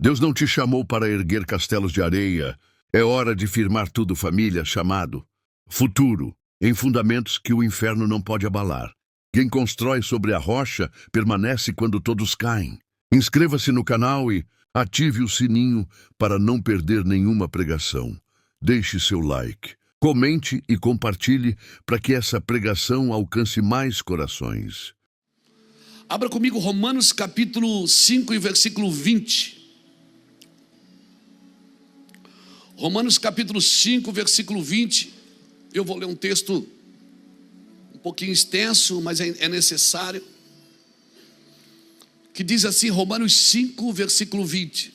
Deus não te chamou para erguer castelos de areia. É hora de firmar tudo, família, chamado futuro, em fundamentos que o inferno não pode abalar. Quem constrói sobre a rocha permanece quando todos caem. Inscreva-se no canal e ative o sininho para não perder nenhuma pregação. Deixe seu like, comente e compartilhe para que essa pregação alcance mais corações. Abra comigo Romanos capítulo 5 e versículo 20. Romanos capítulo 5, versículo 20. Eu vou ler um texto um pouquinho extenso, mas é necessário. Que diz assim, Romanos 5, versículo 20.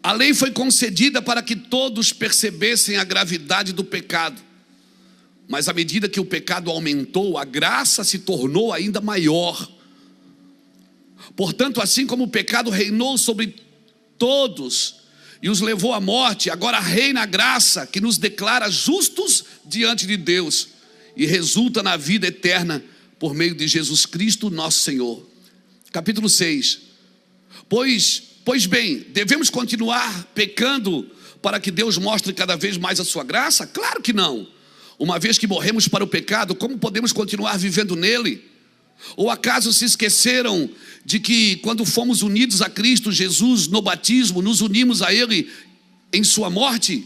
A lei foi concedida para que todos percebessem a gravidade do pecado. Mas à medida que o pecado aumentou, a graça se tornou ainda maior. Portanto, assim como o pecado reinou sobre todos e os levou à morte, agora reina a graça que nos declara justos diante de Deus e resulta na vida eterna por meio de Jesus Cristo, nosso Senhor. Capítulo 6. Pois bem, devemos continuar pecando para que Deus mostre cada vez mais a sua graça? Claro que não. Uma vez que morremos para o pecado, como podemos continuar vivendo nele? Ou acaso se esqueceram de que quando fomos unidos a Cristo Jesus no batismo, nos unimos a Ele em sua morte?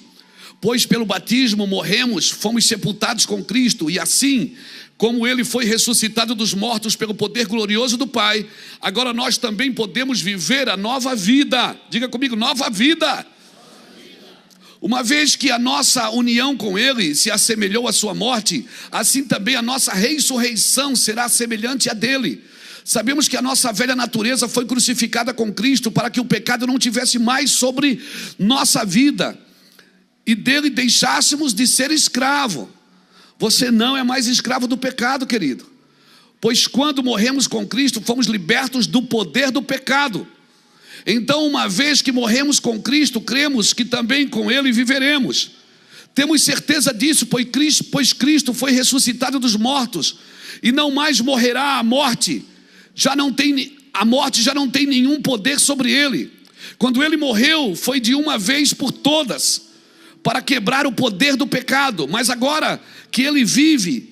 Pois pelo batismo morremos, fomos sepultados com Cristo, e assim como Ele foi ressuscitado dos mortos pelo poder glorioso do Pai, agora nós também podemos viver a nova vida. Diga comigo, nova vida. Uma vez que a nossa união com Ele se assemelhou à sua morte, assim também a nossa ressurreição será semelhante à dele. Sabemos que a nossa velha natureza foi crucificada com Cristo para que o pecado não tivesse mais sobre nossa vida e dele deixássemos de ser escravo. Você não é mais escravo do pecado, querido, pois quando morremos com Cristo, fomos libertos do poder do pecado. Então, uma vez que morremos com Cristo, cremos que também com Ele viveremos. Temos certeza disso, pois Cristo foi ressuscitado dos mortos e não mais morrerá. A morte já não tem nenhum poder sobre Ele. Quando Ele morreu, foi de uma vez por todas, para quebrar o poder do pecado. Mas agora que Ele vive,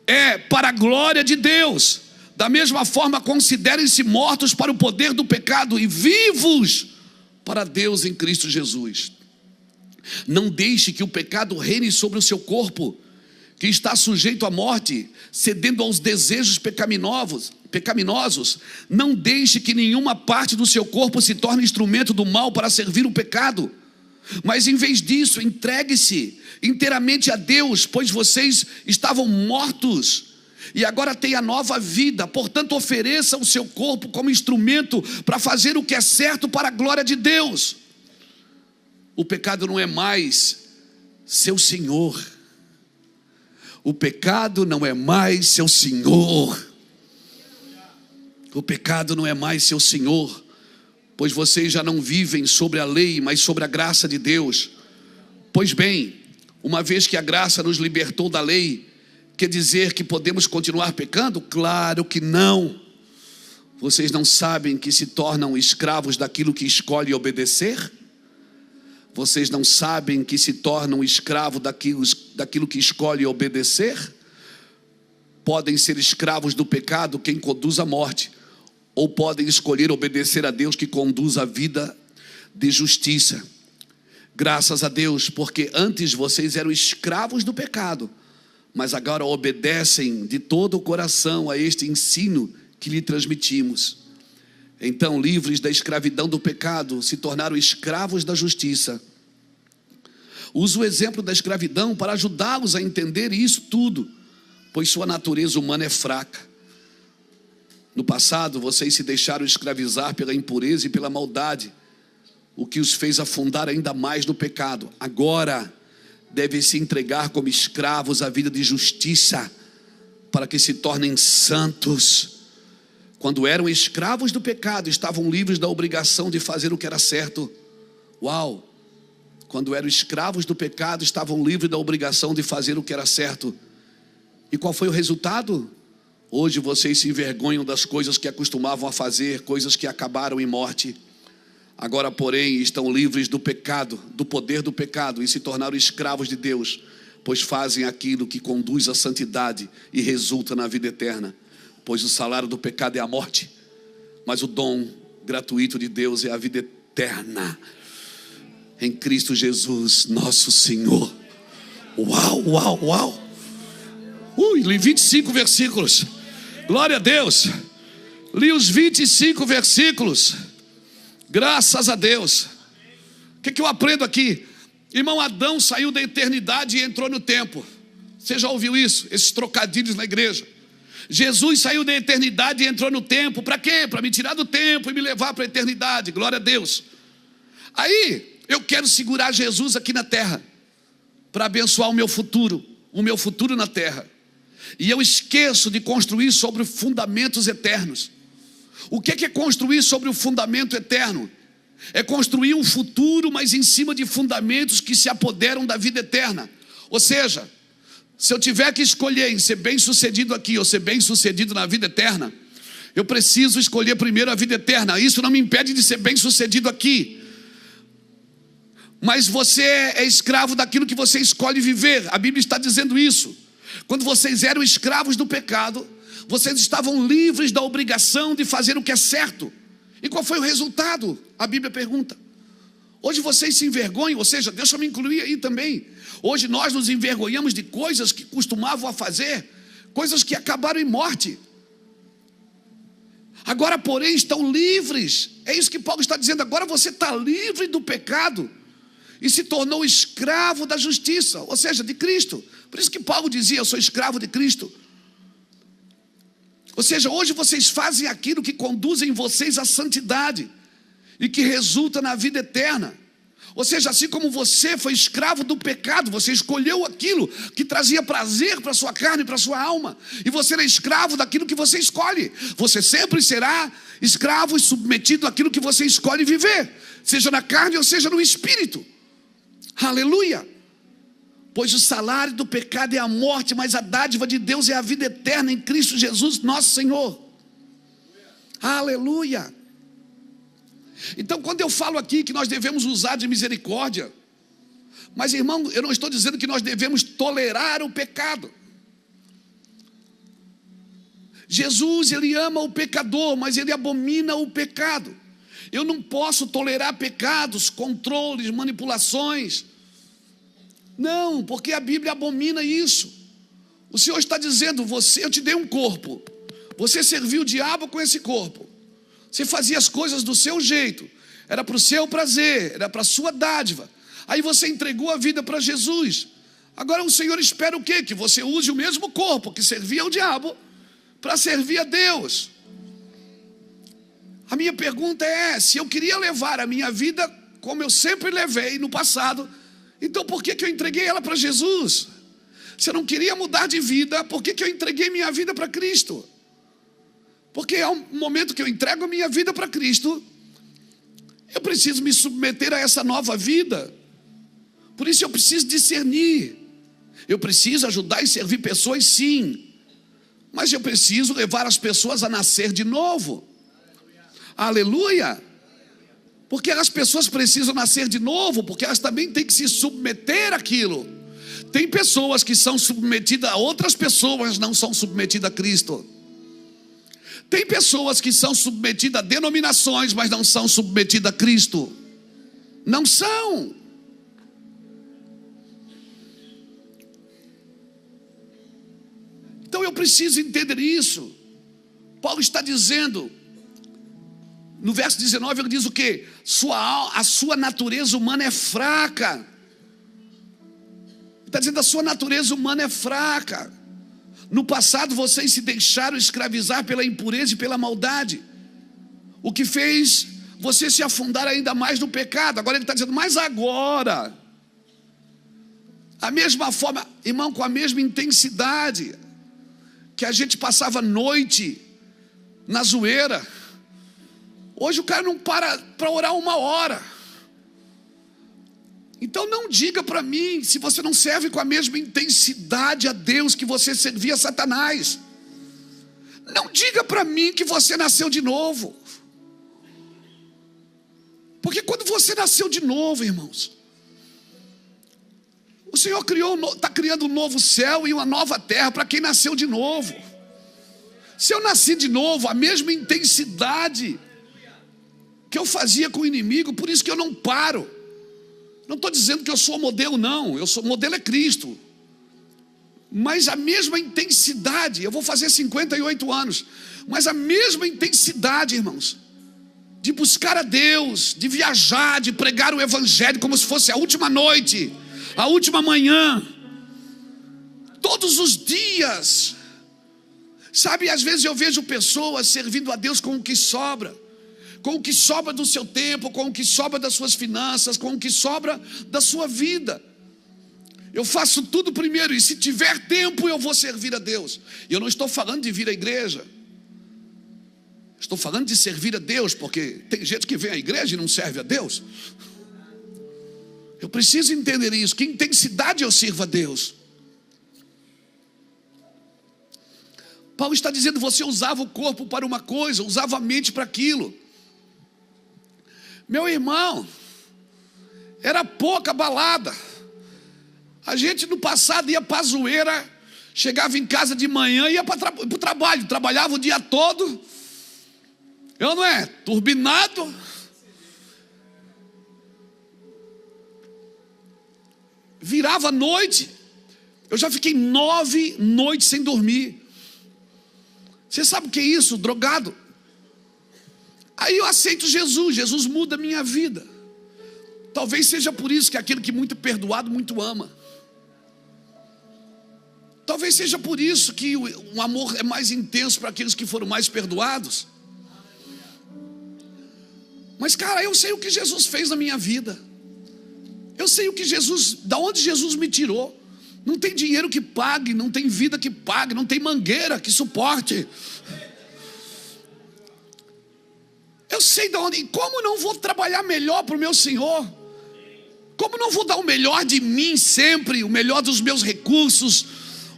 é para a glória de Deus. Da mesma forma, considerem-se mortos para o poder do pecado e vivos para Deus em Cristo Jesus. Não deixe que o pecado reine sobre o seu corpo, que está sujeito à morte, cedendo aos desejos pecaminosos. Não deixe que nenhuma parte do seu corpo se torne instrumento do mal para servir o pecado. Mas em vez disso, entregue-se inteiramente a Deus, pois vocês estavam mortos e agora tem a nova vida. Portanto, ofereça o seu corpo como instrumento para fazer o que é certo para a glória de Deus. O pecado não é mais seu senhor. O pecado não é mais seu senhor. O pecado não é mais seu senhor, pois vocês já não vivem sobre a lei, mas sobre a graça de Deus. Pois bem, uma vez que a graça nos libertou da lei, quer dizer que podemos continuar pecando? Claro que não. Vocês não sabem que se tornam escravos daquilo que escolhe obedecer? Vocês não sabem que se tornam escravos daquilo que escolhe obedecer? Podem ser escravos do pecado quem conduz à morte, ou podem escolher obedecer a Deus que conduz à vida de justiça. Graças a Deus, porque antes vocês eram escravos do pecado, mas agora obedecem de todo o coração a este ensino que lhe transmitimos. Então, livres da escravidão do pecado, se tornaram escravos da justiça. Uso o exemplo da escravidão para ajudá-los a entender isso tudo, pois sua natureza humana é fraca. No passado, vocês se deixaram escravizar pela impureza e pela maldade, o que os fez afundar ainda mais no pecado. Agora, devem se entregar como escravos à vida de justiça, para que se tornem santos. Quando eram escravos do pecado, estavam livres da obrigação de fazer o que era certo. Uau! quando eram escravos do pecado, estavam livres da obrigação de fazer o que era certo. E qual foi o resultado? Hoje vocês se envergonham das coisas que acostumavam a fazer, coisas que acabaram em morte. Agora, porém, estão livres do pecado, do poder do pecado, e se tornaram escravos de Deus, pois fazem aquilo que conduz à santidade e resulta na vida eterna. Pois o salário do pecado é a morte, mas o dom gratuito de Deus é a vida eterna em Cristo Jesus, nosso Senhor. Uau, uau, uau. Li 25 versículos. Glória a Deus. Li os 25 versículos. Graças a Deus. O que eu aprendo aqui? Irmão, Adão saiu da eternidade e entrou no tempo. Você já ouviu isso? Esses trocadilhos na igreja. Jesus saiu da eternidade e entrou no tempo. Para quê? Para me tirar do tempo e me levar para a eternidade. Glória a Deus. Aí eu quero segurar Jesus aqui na terra para abençoar o meu futuro na terra. E eu esqueço de construir sobre fundamentos eternos. O que é construir sobre o fundamento eterno? É construir um futuro, mas em cima de fundamentos que se apoderam da vida eterna. Ou seja, se eu tiver que escolher em ser bem sucedido aqui ou ser bem sucedido na vida eterna, eu preciso escolher primeiro a vida eterna. Isso não me impede de ser bem sucedido aqui, mas você é escravo daquilo que você escolhe viver. A Bíblia está dizendo isso. Quando vocês eram escravos do pecado, vocês estavam livres da obrigação de fazer o que é certo. E qual foi o resultado? A Bíblia pergunta. Hoje vocês se envergonham, ou seja, deixa eu me incluir aí também. Hoje nós nos envergonhamos de coisas que costumavam a fazer, coisas que acabaram em morte. Agora, porém, estão livres. É isso que Paulo está dizendo. Agora você está livre do pecado e se tornou escravo da justiça, ou seja, de Cristo. Por isso que Paulo dizia: eu sou escravo de Cristo. Ou seja, hoje vocês fazem aquilo que conduzem vocês à santidade e que resulta na vida eterna. Ou seja, assim como você foi escravo do pecado, você escolheu aquilo que trazia prazer para a sua carne e para a sua alma, e você era escravo daquilo que você escolhe. Você sempre será escravo e submetido àquilo que você escolhe viver, seja na carne ou seja no espírito. Aleluia! Pois o salário do pecado é a morte, mas a dádiva de Deus é a vida eterna em Cristo Jesus, nosso Senhor. Aleluia! Então, quando eu falo aqui que nós devemos usar de misericórdia, mas, irmão, eu não estou dizendo que nós devemos tolerar o pecado. Jesus, ele ama o pecador, mas ele abomina o pecado. Eu não posso tolerar pecados, controles, manipulações. Não, porque a Bíblia abomina isso. O Senhor está dizendo: eu te dei um corpo, você serviu o diabo com esse corpo, você fazia as coisas do seu jeito, era para o seu prazer, era para a sua dádiva. Aí você entregou a vida para Jesus. Agora o Senhor espera o quê? Que você use o mesmo corpo que servia ao diabo para servir a Deus. A minha pergunta é: se eu queria levar a minha vida como eu sempre levei no passado, então por que eu entreguei ela para Jesus? Se eu não queria mudar de vida, por que eu entreguei minha vida para Cristo? Porque é um momento que eu entrego a minha vida para Cristo, eu preciso me submeter a essa nova vida. Por isso eu preciso discernir. Eu preciso ajudar e servir pessoas, sim, mas eu preciso levar as pessoas a nascer de novo. Aleluia! Porque as pessoas precisam nascer de novo, porque elas também têm que se submeter àquilo. Tem pessoas que são submetidas a outras pessoas, não são submetidas a Cristo. Tem pessoas que são submetidas a denominações, mas não são submetidas a Cristo. Não são. Então eu preciso entender isso. Paulo está dizendo, no verso 19, ele diz o quê? A sua natureza humana é fraca. Ele está dizendo: a sua natureza humana é fraca. No passado vocês se deixaram escravizar pela impureza e pela maldade, o que fez você se afundar ainda mais no pecado. Agora ele está dizendo: mas agora, a mesma forma, irmão, com a mesma intensidade que a gente passava noite na zoeira, hoje o cara não para orar 1 hora. Então não diga para mim se você não serve com a mesma intensidade a Deus que você servia a Satanás. Não diga para mim que você nasceu de novo. Porque quando você nasceu de novo, irmãos, o Senhor está criando um novo céu e uma nova terra para quem nasceu de novo. Se eu nasci de novo, a mesma intensidade que eu fazia com o inimigo, por isso que eu não paro. Não estou dizendo que eu sou modelo, não. Modelo é Cristo. Mas a mesma intensidade, eu vou fazer 58 anos, mas a mesma intensidade, irmãos, de buscar a Deus, de viajar, de pregar o Evangelho como se fosse a última noite, a última manhã, todos os dias. Sabe, às vezes eu vejo pessoas servindo a Deus com o que sobra do seu tempo, com o que sobra das suas finanças, com o que sobra da sua vida. Eu faço tudo primeiro, e se tiver tempo eu vou servir a Deus. E eu não estou falando de vir à igreja, estou falando de servir a Deus, porque tem gente que vem à igreja e não serve a Deus. Eu preciso entender isso, que intensidade eu sirvo a Deus. Paulo está dizendo, você usava o corpo para uma coisa, usava a mente para aquilo. Meu irmão, era pouca balada. A gente no passado ia para a zoeira, chegava em casa de manhã e ia para o trabalho, trabalhava o dia todo. Eu não é? Turbinado. Virava a noite. Eu já fiquei 9 noites sem dormir. Você sabe o que é isso? Drogado. Aí eu aceito Jesus. Jesus muda a minha vida. Talvez seja por isso que aquele que muito perdoado, muito ama. Talvez seja por isso que o amor é mais intenso para aqueles que foram mais perdoados. Mas cara, eu sei o que Jesus fez na minha vida. Eu sei o que da onde Jesus me tirou. Não tem dinheiro que pague, não tem vida que pague, não tem mangueira que suporte. Eu sei de onde, e como não vou trabalhar melhor para o meu Senhor? Como não vou dar o melhor de mim sempre, o melhor dos meus recursos,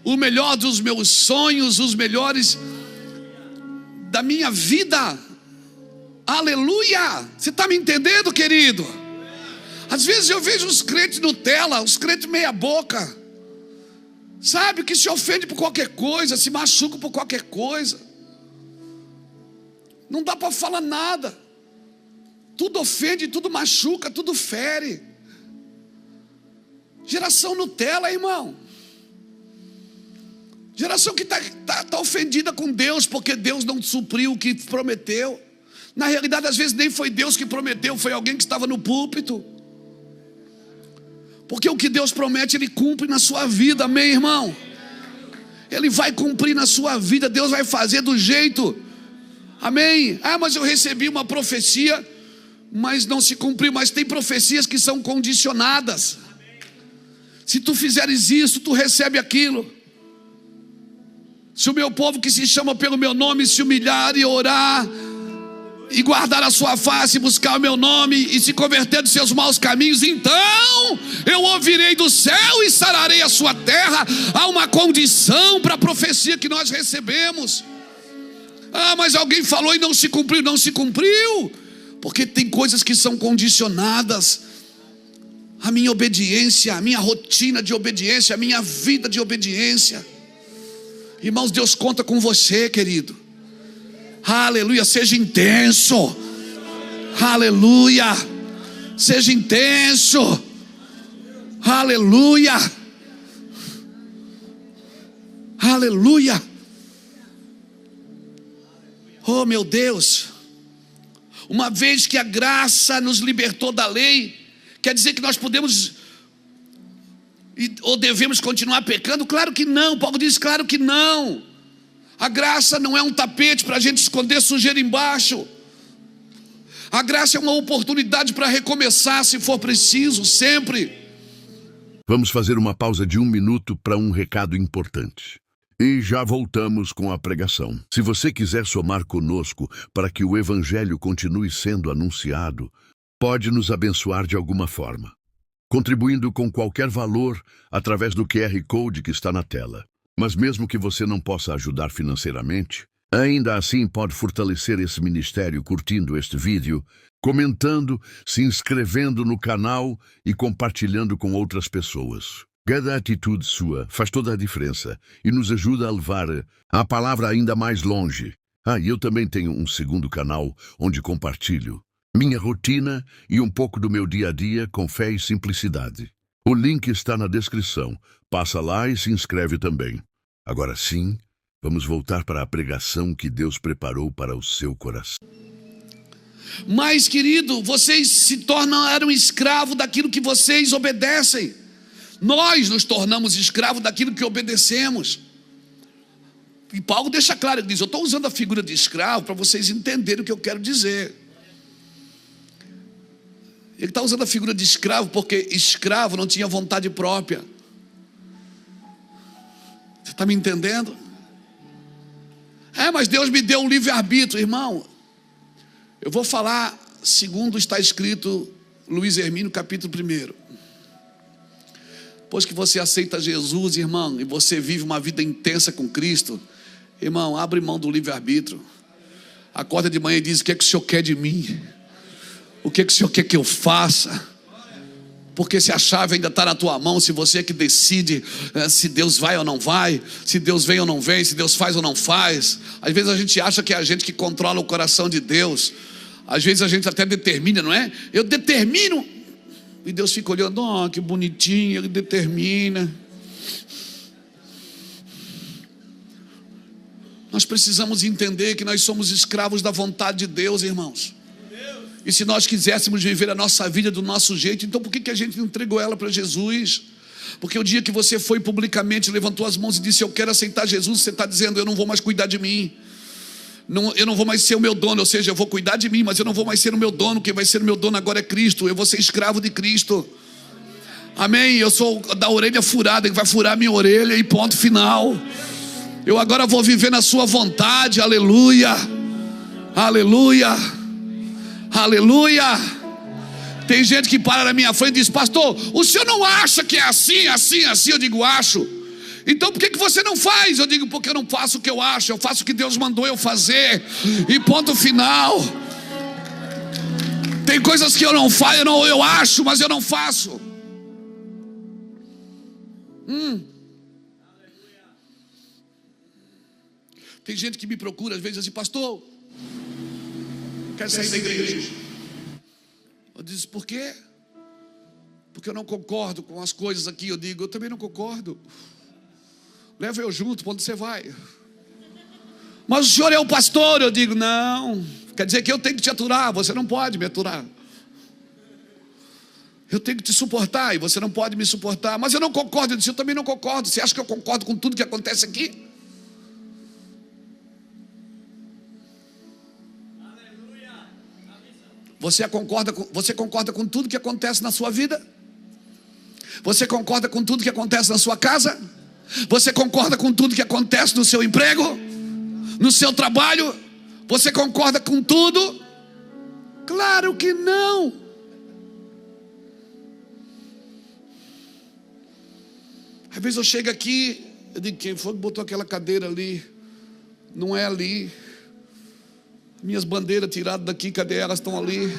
o melhor dos meus sonhos, os melhores da minha vida? Aleluia! Você está me entendendo, querido? Às vezes eu vejo os crentes Nutella, os crentes meia boca, sabe, que se ofende por qualquer coisa, se machuca por qualquer coisa. Não dá para falar nada. Tudo ofende, tudo machuca, tudo fere. Geração Nutella, irmão. Geração que tá ofendida com Deus, porque Deus não supriu o que prometeu. Na realidade, às vezes nem foi Deus que prometeu, foi alguém que estava no púlpito. Porque o que Deus promete, Ele cumpre na sua vida, amém, irmão? Ele vai cumprir na sua vida, Deus vai fazer do jeito, amém? Ah, mas eu recebi uma profecia, mas não se cumpriu. Mas tem profecias que são condicionadas. Se tu fizeres isso, tu recebe aquilo. Se o meu povo que se chama pelo meu nome se humilhar e orar, e guardar a sua face, buscar o meu nome, e se converter dos seus maus caminhos, então eu ouvirei do céu e sararei a sua terra. Há uma condição para a profecia que nós recebemos. Ah, mas alguém falou e não se cumpriu. Não se cumpriu, porque tem coisas que são condicionadas. A minha obediência, a minha rotina de obediência, a minha vida de obediência. Irmãos, Deus conta com você, querido. Aleluia, seja intenso. Aleluia, seja intenso. Aleluia. Aleluia. Oh meu Deus. Uma vez que a graça nos libertou da lei, quer dizer que nós podemos ou devemos continuar pecando? Claro que não. Paulo diz, claro que não. A graça não é um tapete para a gente esconder sujeira embaixo. A graça é uma oportunidade para recomeçar se for preciso, sempre. Vamos fazer uma pausa de 1 minuto para um recado importante. E já voltamos com a pregação. Se você quiser somar conosco para que o Evangelho continue sendo anunciado, pode nos abençoar de alguma forma. contribuindo com qualquer valor através do QR Code que está na tela. Mas mesmo que você não possa ajudar financeiramente, ainda assim pode fortalecer esse ministério curtindo este vídeo, comentando, se inscrevendo no canal e compartilhando com outras pessoas. Cada atitude sua faz toda a diferença e nos ajuda a levar a palavra ainda mais longe. E eu também tenho um segundo canal onde compartilho minha rotina e um pouco do meu dia a dia com fé e simplicidade. O link está na descrição. Passa lá e se inscreve também. Agora sim, vamos voltar para a pregação que Deus preparou para o seu coração. Mas, querido, vocês se tornaram escravos daquilo que vocês obedecem. Nós nos tornamos escravos daquilo que obedecemos. E Paulo deixa claro, ele diz, eu estou usando a figura de escravo para vocês entenderem o que eu quero dizer. Ele está usando a figura de escravo porque escravo não tinha vontade própria. Você está me entendendo? Mas Deus me deu um livre-arbítrio, irmão. Eu vou falar segundo está escrito Luiz Hermínio, capítulo 1. Depois que você aceita Jesus, irmão, e você vive uma vida intensa com Cristo, irmão, abre mão do livre-arbítrio. Acorda de manhã e diz, o que é que o Senhor quer de mim? O que é que o Senhor quer que eu faça? Porque se a chave ainda está na tua mão, se você é que decide se Deus vai ou não vai, se Deus vem ou não vem, se Deus faz ou não faz. Às vezes a gente acha que é a gente que controla o coração de Deus. Às vezes a gente até determina, não é? Eu determino. E Deus fica olhando, que bonitinho, ele determina. Nós precisamos entender que nós somos escravos da vontade de Deus, irmãos. E se nós quiséssemos viver a nossa vida do nosso jeito, então por que a gente não entregou ela para Jesus? Porque o dia que você foi publicamente, levantou as mãos e disse, eu quero aceitar Jesus, você está dizendo, eu não vou mais cuidar de mim. Eu não vou mais ser o meu dono, ou seja, eu vou cuidar de mim, mas eu não vou mais ser o meu dono. Quem vai ser o meu dono agora é Cristo. Eu vou ser escravo de Cristo. Amém? Eu sou da orelha furada, que vai furar minha orelha e ponto final. Eu agora vou viver na sua vontade. Aleluia, aleluia, aleluia. Tem gente que para na minha frente e diz, pastor, o senhor não acha que é assim, assim, assim? Eu digo, acho. Então por que você não faz? Eu digo, porque eu não faço o que eu acho, eu faço o que Deus mandou eu fazer, e ponto final. Tem coisas que eu não faço, eu acho, mas eu não faço. Tem gente que me procura às vezes assim, pastor, quero sair da igreja. Eu digo, por quê? Porque eu não concordo com as coisas aqui. Eu digo, eu também não concordo. Leva eu junto, para onde você vai? Mas o senhor é o pastor. Eu digo, não. Quer dizer que eu tenho que te aturar. Você não pode me aturar. Eu tenho que te suportar e você não pode me suportar. Mas eu não concordo. Eu disse, eu também não concordo. Você acha que eu concordo com tudo que acontece aqui? Você concorda com tudo que acontece na sua vida? Você concorda com tudo que acontece na sua casa? Você concorda com tudo que acontece no seu emprego? No seu trabalho? Você concorda com tudo? Claro que não. Às vezes eu chego aqui, eu digo, quem foi que botou aquela cadeira ali? Não é ali. Minhas bandeiras tiradas daqui, cadê elas? Estão ali.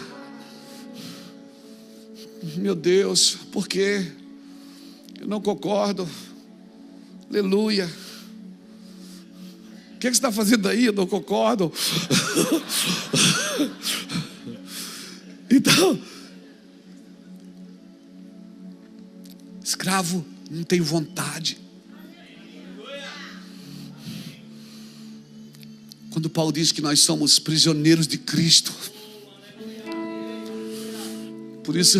Meu Deus, por quê? Eu não concordo. Aleluia. O que você está fazendo aí? Eu não concordo. Então, escravo não tem vontade. Quando Paulo diz que nós somos prisioneiros de Cristo, por isso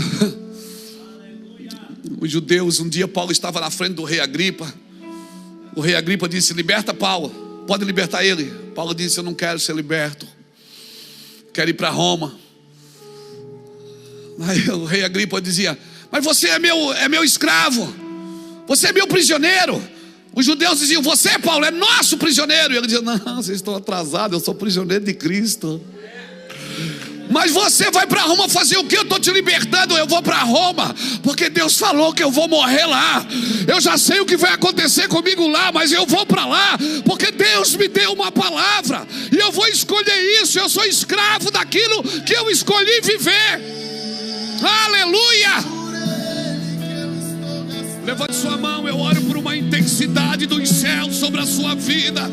os judeus, um dia Paulo estava na frente do rei Agripa. O rei Agripa disse, liberta Paulo, pode libertar ele. Paulo disse, eu não quero ser liberto, quero ir para Roma. Aí o rei Agripa dizia, mas você é meu escravo, você é meu prisioneiro. Os judeus diziam, você, Paulo, é nosso prisioneiro. E ele dizia, não, vocês estão atrasados, eu sou prisioneiro de Cristo. Mas você vai para Roma fazer o quê? Eu estou te libertando. Eu vou para Roma porque Deus falou que eu vou morrer lá. Eu já sei o que vai acontecer comigo lá, mas eu vou para lá porque Deus me deu uma palavra e eu vou escolher isso. Eu sou escravo daquilo que eu escolhi viver. Aleluia! Levante sua mão. Eu oro por uma intensidade dos céus sobre a sua vida.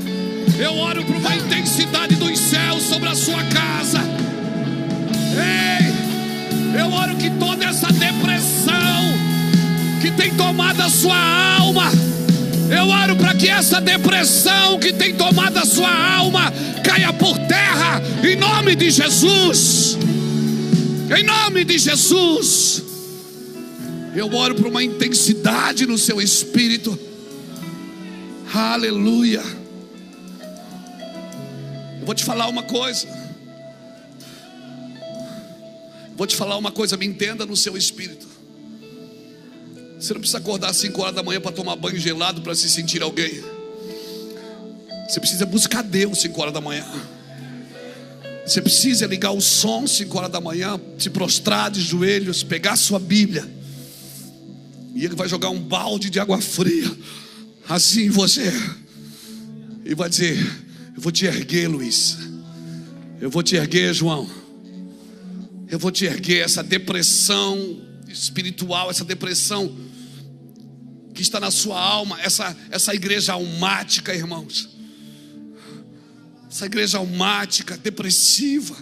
Eu oro por uma intensidade dos céus sobre a sua casa. Ei, eu oro que toda essa depressão que tem tomado a sua alma, eu oro para que essa depressão que tem tomado a sua alma caia por terra, em nome de Jesus. Em nome de Jesus. Eu oro por uma intensidade no seu espírito. Aleluia. Eu vou te falar uma coisa. Me entenda no seu espírito. Você não precisa acordar às 5 horas da manhã para tomar banho gelado para se sentir alguém. Você precisa buscar Deus 5 horas da manhã. Você precisa ligar o som 5 horas da manhã, se prostrar de joelhos, pegar a sua Bíblia, e Ele vai jogar um balde de água fria assim em você, e vai dizer: eu vou te erguer, Luiz. Eu vou te erguer, João. Eu vou te erguer. Essa depressão espiritual, essa depressão que está na sua alma, essa igreja almática, irmãos, essa igreja almática, depressiva,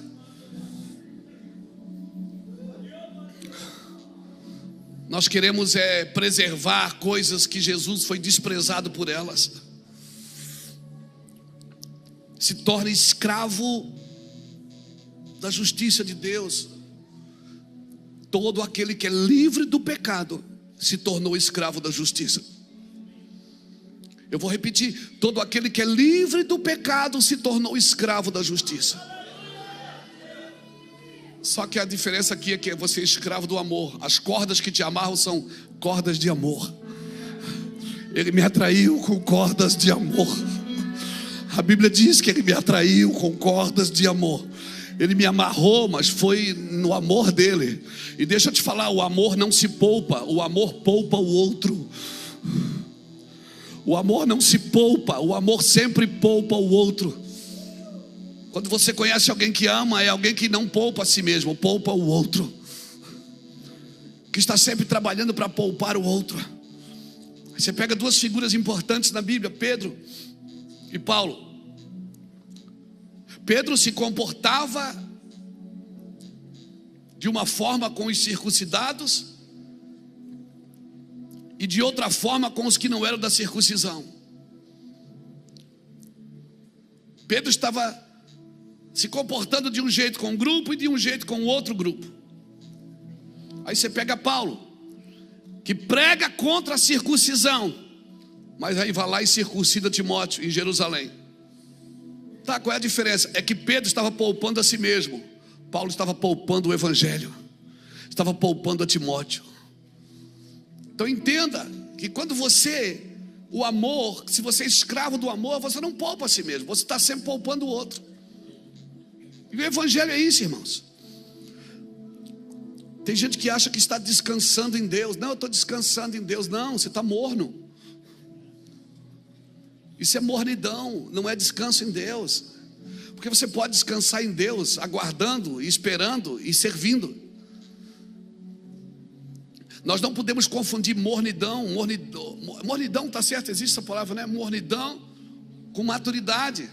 nós queremos preservar coisas que Jesus foi desprezado por elas. Se torna escravo da justiça de Deus. Todo aquele que é livre do pecado se tornou escravo da justiça. Eu vou repetir: todo aquele que é livre do pecado se tornou escravo da justiça. Só que a diferença aqui é que você é escravo do amor. As cordas que te amarram são cordas de amor. Ele me atraiu com cordas de amor. A Bíblia diz que Ele me atraiu com cordas de amor. Ele me amarrou, mas foi no amor dele. E deixa eu te falar, o amor não se poupa. O amor poupa o outro. O amor não se poupa. O amor sempre poupa o outro. Quando você conhece alguém que ama, é alguém que não poupa a si mesmo, poupa o outro, que está sempre trabalhando para poupar o outro. Você pega duas figuras importantes na Bíblia, Pedro e Paulo. Pedro se comportava de uma forma com os circuncidados e de outra forma com os que não eram da circuncisão. Pedro estava se comportando de um jeito com um grupo e de um jeito com outro grupo. Aí você pega Paulo, que prega contra a circuncisão, mas aí vai lá e circuncida Timóteo em Jerusalém. Tá, qual é a diferença? É que Pedro estava poupando a si mesmo, Paulo estava poupando o evangelho, estava poupando a Timóteo. Então entenda que quando o amor, se você é escravo do amor, você não poupa a si mesmo, você está sempre poupando o outro. E o evangelho é isso, irmãos. Tem gente que acha que está descansando em Deus. Não, eu estou descansando em Deus. Não, você está morno. Isso é mornidão, não é descanso em Deus. Porque você pode descansar em Deus aguardando, esperando e servindo. Nós não podemos confundir mornidão. Mornidão, está certo, existe essa palavra, né? Mornidão com maturidade.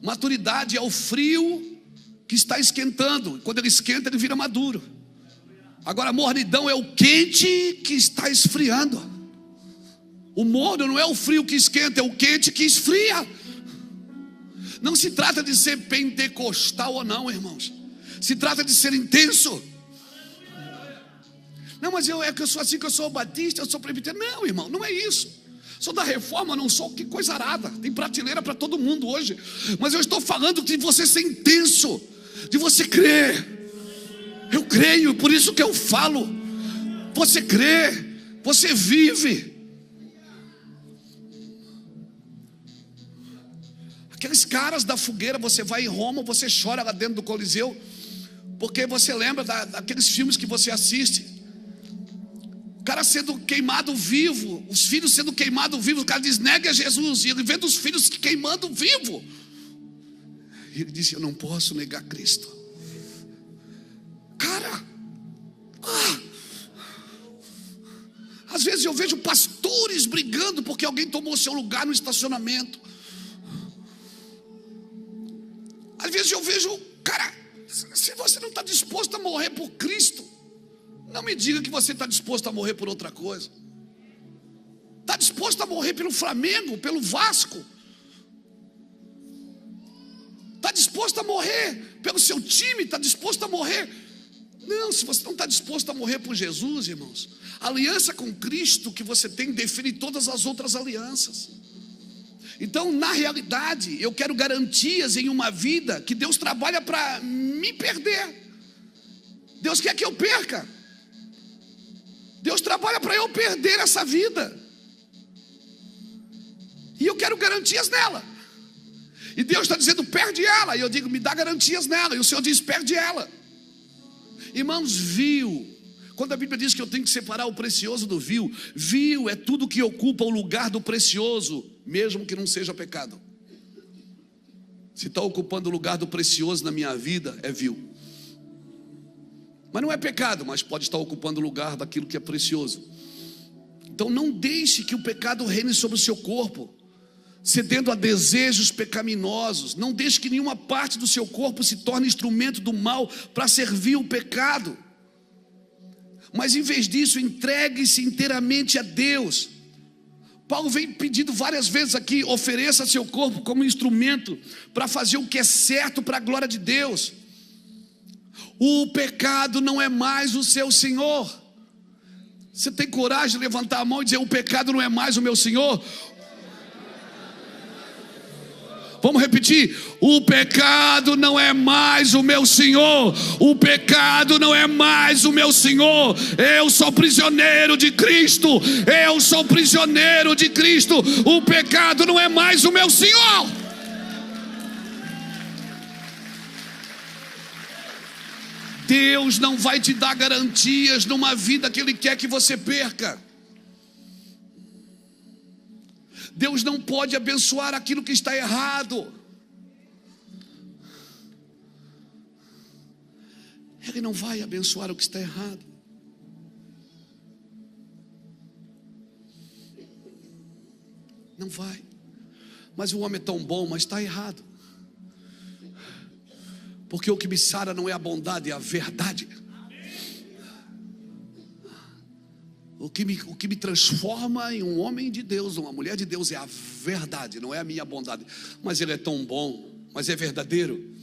Maturidade é o frio que está esquentando. Quando ele esquenta, ele vira maduro. Agora, mornidão é o quente que está esfriando. O morno não é o frio que esquenta, é o quente que esfria. Não se trata de ser pentecostal ou não, irmãos. Se trata de ser intenso. Não, mas eu sou assim, que eu sou batista, eu sou presbiteriano. Não, irmão, não é isso. Sou da reforma, não sou, que coisa arada. Tem prateleira para todo mundo hoje. Mas eu estou falando de você ser intenso, de você crer. Eu creio, por isso que eu falo. Você crê, você vive. Aqueles caras da fogueira. Você vai em Roma, você chora lá dentro do Coliseu, porque você lembra daqueles filmes que você assiste. O cara sendo queimado vivo, os filhos sendo queimados vivos. O cara diz: negue a Jesus. E ele vê os filhos queimando vivo. E ele disse: eu não posso negar Cristo. Cara, às vezes eu vejo pastores brigando porque alguém tomou seu lugar no estacionamento. Às vezes eu vejo, cara, se você não está disposto a morrer por Cristo, não me diga que você está disposto a morrer por outra coisa. Está disposto a morrer pelo Flamengo, pelo Vasco? Está disposto a morrer pelo seu time? Está disposto a morrer? Não, se você não está disposto a morrer por Jesus, irmãos, a aliança com Cristo que você tem define todas as outras alianças. Então, na realidade, eu quero garantias em uma vida que Deus trabalha para me perder. Deus quer que eu perca. Deus trabalha para eu perder essa vida. E eu quero garantias nela. E Deus está dizendo: perde ela. E eu digo: me dá garantias nela. E o Senhor diz: perde ela. Irmãos, vil. Quando a Bíblia diz que eu tenho que separar o precioso do vil, vil é tudo que ocupa o lugar do precioso, mesmo que não seja pecado. Se está ocupando o lugar do precioso na minha vida, é vil. Mas não é pecado, mas pode estar ocupando o lugar daquilo que é precioso. Então não deixe que o pecado reine sobre o seu corpo, cedendo a desejos pecaminosos. Não deixe que nenhuma parte do seu corpo se torne instrumento do mal para servir o pecado. Mas em vez disso, entregue-se inteiramente a Deus. Paulo vem pedindo várias vezes aqui: ofereça seu corpo como instrumento para fazer o que é certo para a glória de Deus. O pecado não é mais o seu senhor. Você tem coragem de levantar a mão e dizer: o pecado não é mais o meu senhor? Vamos repetir: o pecado não é mais o meu senhor. O pecado não é mais o meu senhor. Eu sou prisioneiro de Cristo. Eu sou prisioneiro de Cristo. O pecado não é mais o meu senhor. Deus não vai te dar garantias numa vida que Ele quer que você perca. Deus não pode abençoar aquilo que está errado. Ele não vai abençoar o que está errado. Não vai. Mas o homem é tão bom, mas está errado. Porque o que me sara não é a bondade, é a verdade. O que me transforma em um homem de Deus, uma mulher de Deus, é a verdade, não é a minha bondade. Mas Ele é tão bom, mas é verdadeiro.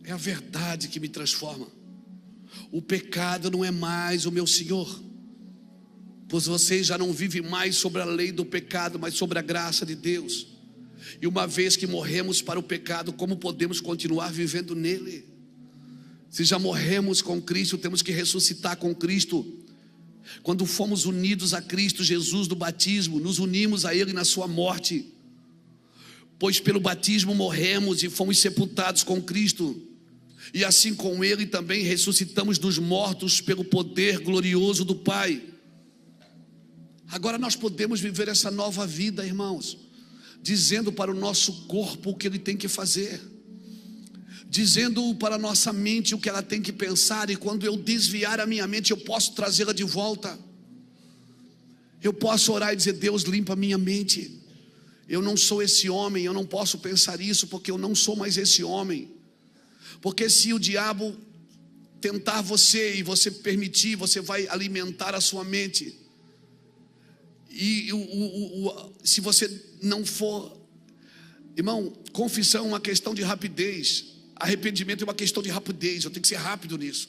É a verdade que me transforma. O pecado não é mais o meu senhor, pois vocês já não vivem mais sobre a lei do pecado, mas sobre a graça de Deus. E uma vez que morremos para o pecado, como podemos continuar vivendo nele? Se já morremos com Cristo, temos que ressuscitar com Cristo. Quando fomos unidos a Cristo Jesus no batismo, nos unimos a Ele na sua morte. Pois pelo batismo morremos e fomos sepultados com Cristo. E assim com Ele também ressuscitamos dos mortos pelo poder glorioso do Pai. Agora nós podemos viver essa nova vida, irmãos, dizendo para o nosso corpo o que ele tem que fazer, dizendo para a nossa mente o que ela tem que pensar. E quando eu desviar a minha mente, eu posso trazê-la de volta. Eu posso orar e dizer: Deus, limpa a minha mente. Eu não sou esse homem, eu não posso pensar isso, porque eu não sou mais esse homem. Porque se o diabo tentar você e você permitir, você vai alimentar a sua mente. E se você não for, irmão, confissão é uma questão de rapidez, arrependimento é uma questão de rapidez. Eu tenho que ser rápido nisso,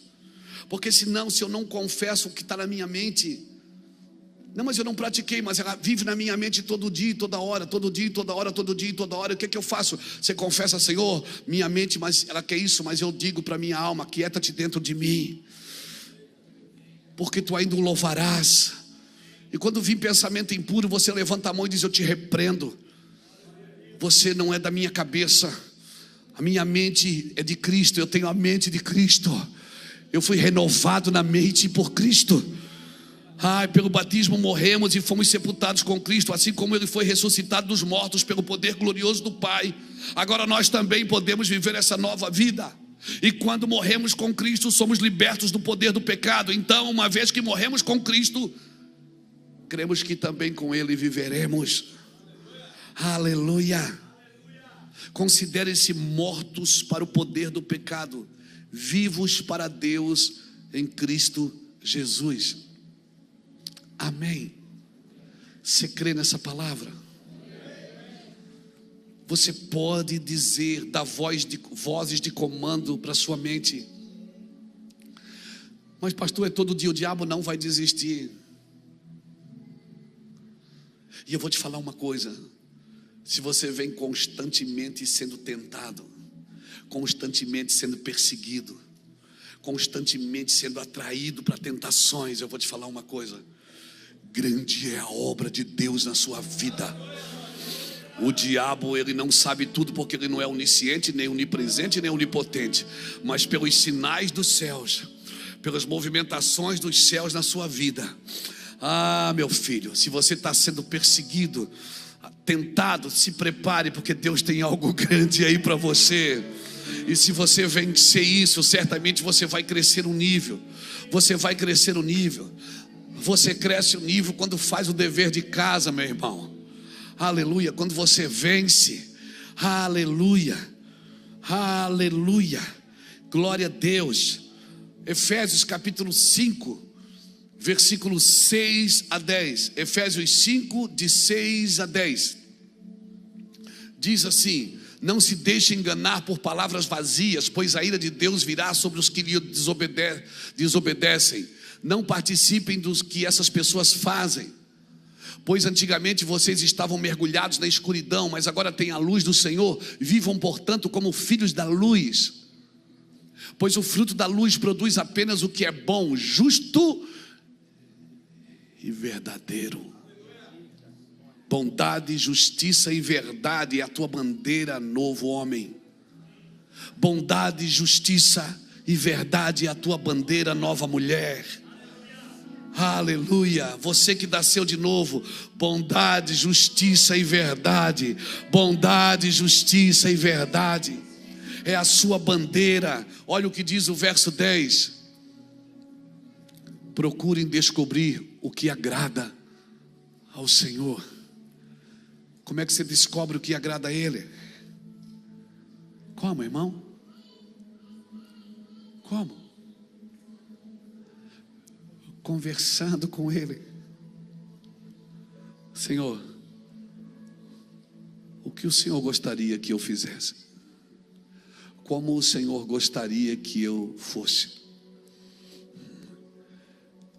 porque senão, se eu não confesso o que está na minha mente, não, mas eu não pratiquei, mas ela vive na minha mente todo dia, toda hora, todo dia, toda hora, todo dia, toda hora. O que é que eu faço? Você confessa: Senhor, minha mente, mas ela quer isso, mas eu digo para minha alma: quieta-te dentro de mim, porque tu ainda o louvarás. E quando vir pensamento impuro, você levanta a mão e diz: eu te repreendo. Você não é da minha cabeça. A minha mente é de Cristo. Eu tenho a mente de Cristo. Eu fui renovado na mente por Cristo. Pelo batismo morremos e fomos sepultados com Cristo, assim como Ele foi ressuscitado dos mortos pelo poder glorioso do Pai. Agora nós também podemos viver essa nova vida. E quando morremos com Cristo, somos libertos do poder do pecado. Então, uma vez que morremos com Cristo, cremos que também com Ele viveremos. Aleluia. Considerem-se mortos para o poder do pecado, vivos para Deus em Cristo Jesus. Amém. Você crê nessa palavra? Você pode dizer, dar vozes de comando para sua mente: mas pastor, é todo dia, o diabo não vai desistir. E eu vou te falar uma coisa: se você vem constantemente sendo tentado, constantemente sendo perseguido, constantemente sendo atraído para tentações, eu vou te falar uma coisa: grande é a obra de Deus na sua vida. O diabo, ele não sabe tudo, porque ele não é onisciente, nem onipresente, nem onipotente. Mas pelos sinais dos céus, pelas movimentações dos céus na sua vida, meu filho, se você está sendo perseguido, tentado, se prepare, porque Deus tem algo grande aí para você. E se você vencer isso, certamente você vai crescer um nível. Você vai crescer um nível. Você cresce um nível quando faz o dever de casa, meu irmão. Aleluia. Quando você vence. Aleluia. Aleluia. Glória a Deus. Efésios capítulo 5, versículos 6 a 10. Efésios 5, de 6 a 10. Diz assim: não se deixe enganar por palavras vazias, pois a ira de Deus virá sobre os que lhe desobedecem. Não participem dos que essas pessoas fazem, pois antigamente vocês estavam mergulhados na escuridão, mas agora têm a luz do Senhor. Vivam, portanto, como filhos da luz, pois o fruto da luz produz apenas o que é bom, justo e verdadeiro. Bondade, justiça e verdade é a tua bandeira, novo homem. Bondade, justiça e verdade é a tua bandeira, nova mulher. Aleluia. Você que nasceu de novo, bondade, justiça e verdade. Bondade, justiça e verdade é a sua bandeira. Olha o que diz o verso 10. Procurem descobrir o que agrada ao Senhor. Como é que você descobre o que agrada a Ele? Como, irmão? Como? Conversando com Ele. Senhor, o que o Senhor gostaria que eu fizesse? Como o Senhor gostaria que eu fosse?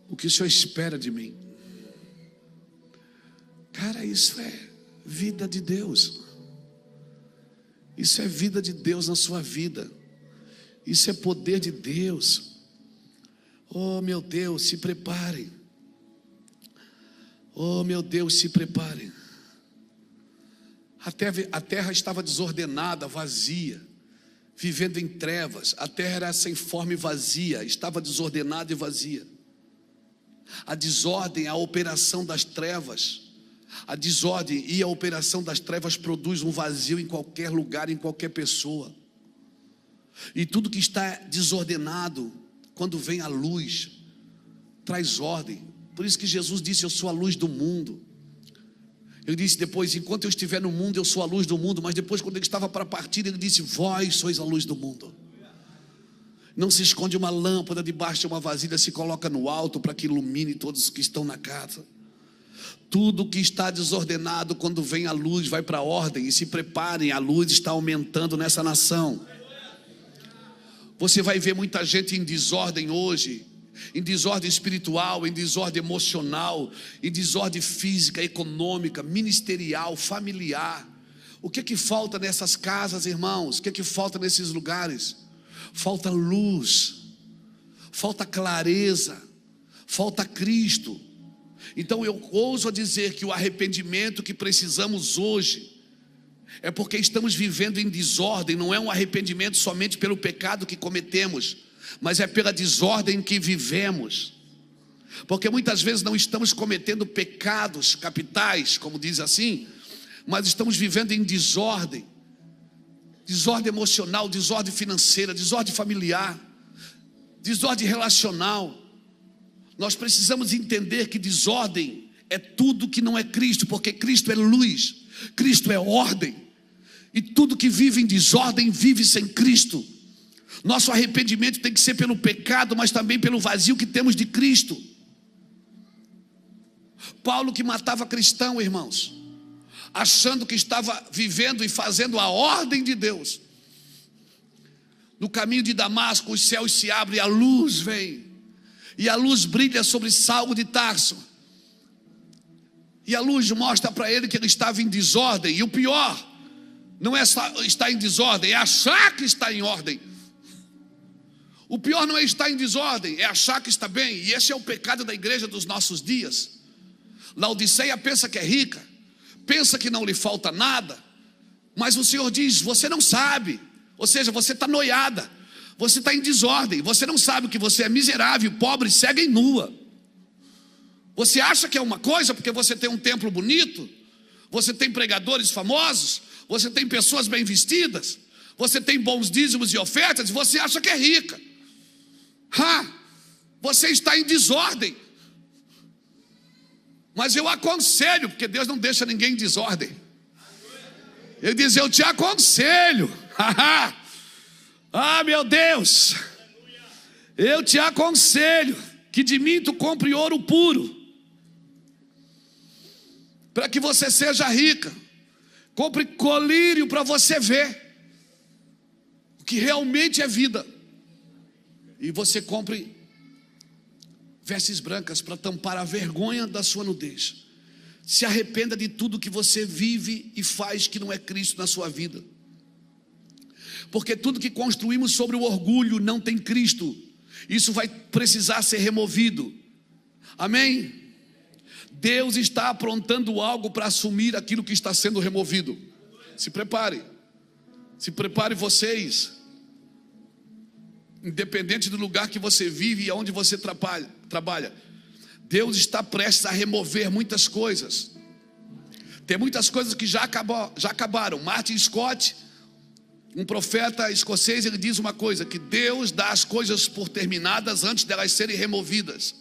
O que o Senhor espera de mim? Cara, isso é vida de Deus. Isso é vida de Deus na sua vida. Isso é poder de Deus. Oh meu Deus, se preparem. Oh meu Deus, se preparem. A terra estava desordenada, vazia, vivendo em trevas. A terra era sem forma e vazia, estava desordenada e vazia. A desordem, a operação das trevas. A desordem e a operação das trevas produz um vazio em qualquer lugar, em qualquer pessoa. E tudo que está desordenado, quando vem a luz, traz ordem. Por isso que Jesus disse: eu sou a luz do mundo. Ele disse depois: enquanto eu estiver no mundo, eu sou a luz do mundo. Mas depois, quando ele estava para partir, ele disse: vós sois a luz do mundo. Não se esconde uma lâmpada debaixo de uma vasilha, se coloca no alto para que ilumine todos os que estão na casa. Tudo que está desordenado, quando vem a luz, vai para a ordem. E se preparem, a luz está aumentando nessa nação. Você vai ver muita gente em desordem hoje, em desordem espiritual, em desordem emocional, em desordem física, econômica, ministerial, familiar. O que é que falta nessas casas, irmãos? O que é que falta nesses lugares? Falta luz, falta clareza, falta Cristo. Então eu ouso dizer que o arrependimento que precisamos hoje é porque estamos vivendo em desordem. Não é um arrependimento somente pelo pecado que cometemos, mas é pela desordem que vivemos. Porque muitas vezes não estamos cometendo pecados capitais, como diz assim, mas estamos vivendo em desordem. Desordem emocional, desordem financeira, desordem familiar, desordem relacional. Nós precisamos entender que desordem é tudo que não é Cristo, porque Cristo é luz, Cristo é ordem, e tudo que vive em desordem vive sem Cristo. Nosso arrependimento tem que ser pelo pecado, mas também pelo vazio que temos de Cristo. Paulo, que matava cristão, irmãos, achando que estava vivendo e fazendo a ordem de Deus. No caminho de Damasco, os céus se abrem e a luz vem, e a luz brilha sobre Saulo de Tarso, e a luz mostra para ele que ele estava em desordem. E o pior não é estar em desordem, é achar que está em ordem. O pior não é estar em desordem, é achar que está bem. E esse é o pecado da igreja dos nossos dias. Laodiceia pensa que é rica, pensa que não lhe falta nada, mas o Senhor diz: você não sabe. Ou seja, você está noiada, você está em desordem, você não sabe que você é miserável, pobre, cega e nua. Você acha que é uma coisa porque você tem um templo bonito, você tem pregadores famosos, você tem pessoas bem vestidas, você tem bons dízimos e ofertas, e você acha que é rica. Você está em desordem. Mas eu aconselho, porque Deus não deixa ninguém em desordem. Ele diz: eu te aconselho. Meu Deus, eu te aconselho que de mim tu compre ouro puro, para que você seja rica. Compre colírio para você ver o que realmente é vida. E você compre vestes brancas para tampar a vergonha da sua nudez. Se arrependa de tudo que você vive e faz que não é Cristo na sua vida. Porque tudo que construímos sobre o orgulho não tem Cristo. Isso vai precisar ser removido. Amém? Deus está aprontando algo para assumir aquilo que está sendo removido. Se prepare. Se prepare vocês. Independente do lugar que você vive e aonde você trabalha, Deus está prestes a remover muitas coisas. Tem muitas coisas que já acabaram. Martin Scott, um profeta escocês, ele diz uma coisa: que Deus dá as coisas por terminadas antes delas serem removidas.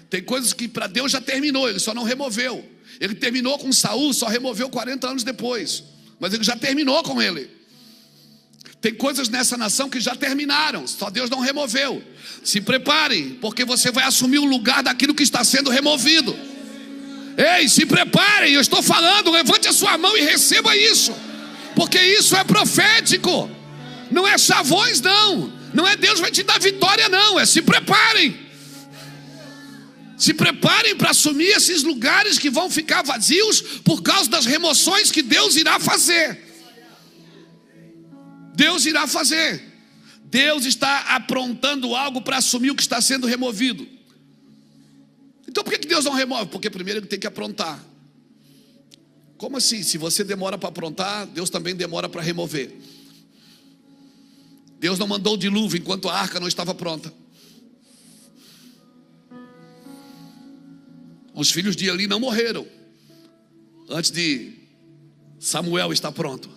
Tem coisas que para Deus já terminou, ele só não removeu. Ele terminou com Saul, só removeu 40 anos depois, mas ele já terminou com ele. Tem coisas nessa nação que já terminaram, só Deus não removeu. Se preparem, porque você vai assumir o lugar daquilo que está sendo removido. Ei, se preparem, eu estou falando, levante a sua mão e receba isso, porque isso é profético. Não é chavões, não é Deus vai te dar vitória, não, é se preparem. Se preparem para assumir esses lugares que vão ficar vazios por causa das remoções que Deus irá fazer. Deus irá fazer. Deus está aprontando algo para assumir o que está sendo removido. Então por que Deus não remove? Porque primeiro Ele tem que aprontar. Como assim? Se você demora para aprontar, Deus também demora para remover. Deus não mandou o dilúvio enquanto a arca não estava pronta. Os filhos de Eli não morreram antes de Samuel estar pronto.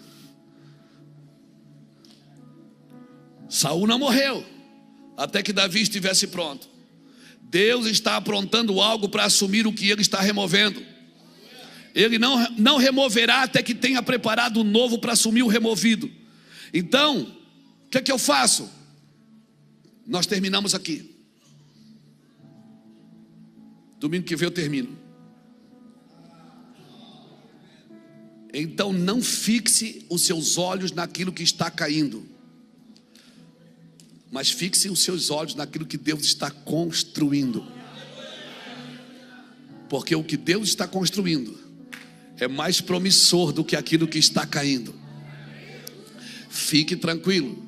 Saul não morreu até que Davi estivesse pronto. Deus está aprontando algo para assumir o que Ele está removendo. Ele não removerá até que tenha preparado o novo para assumir o removido. Então, o que é que eu faço? Nós terminamos aqui. Domingo que vem eu termino. Então não fixe os seus olhos naquilo que está caindo, mas fixe os seus olhos naquilo que Deus está construindo. Porque o que Deus está construindo é mais promissor do que aquilo que está caindo. Fique tranquilo.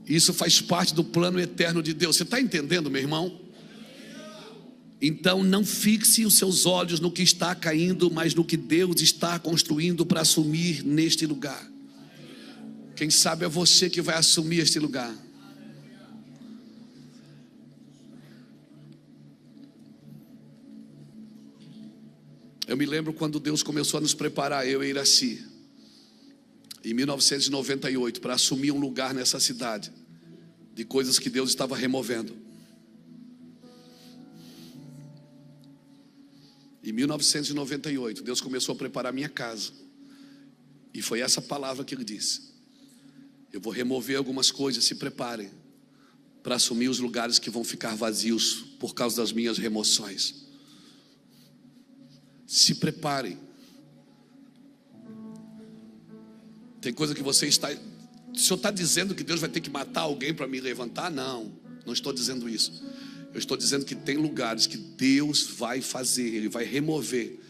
Isso faz parte do plano eterno de Deus. Você está entendendo, meu irmão? Então não fixe os seus olhos no que está caindo, mas no que Deus está construindo para assumir neste lugar. Quem sabe é você que vai assumir este lugar. Eu me lembro quando Deus começou a nos preparar, eu e Iraci, em 1998, para assumir um lugar nessa cidade, de coisas que Deus estava removendo. Em 1998, Deus começou a preparar minha casa. E foi essa palavra que Ele disse: eu vou remover algumas coisas, se preparem para assumir os lugares que vão ficar vazios por causa das minhas remoções. Se preparem. Tem coisa que você está... O senhor está dizendo que Deus vai ter que matar alguém para me levantar? Não, não estou dizendo isso. Eu estou dizendo que tem lugares que Deus vai fazer, Ele vai remover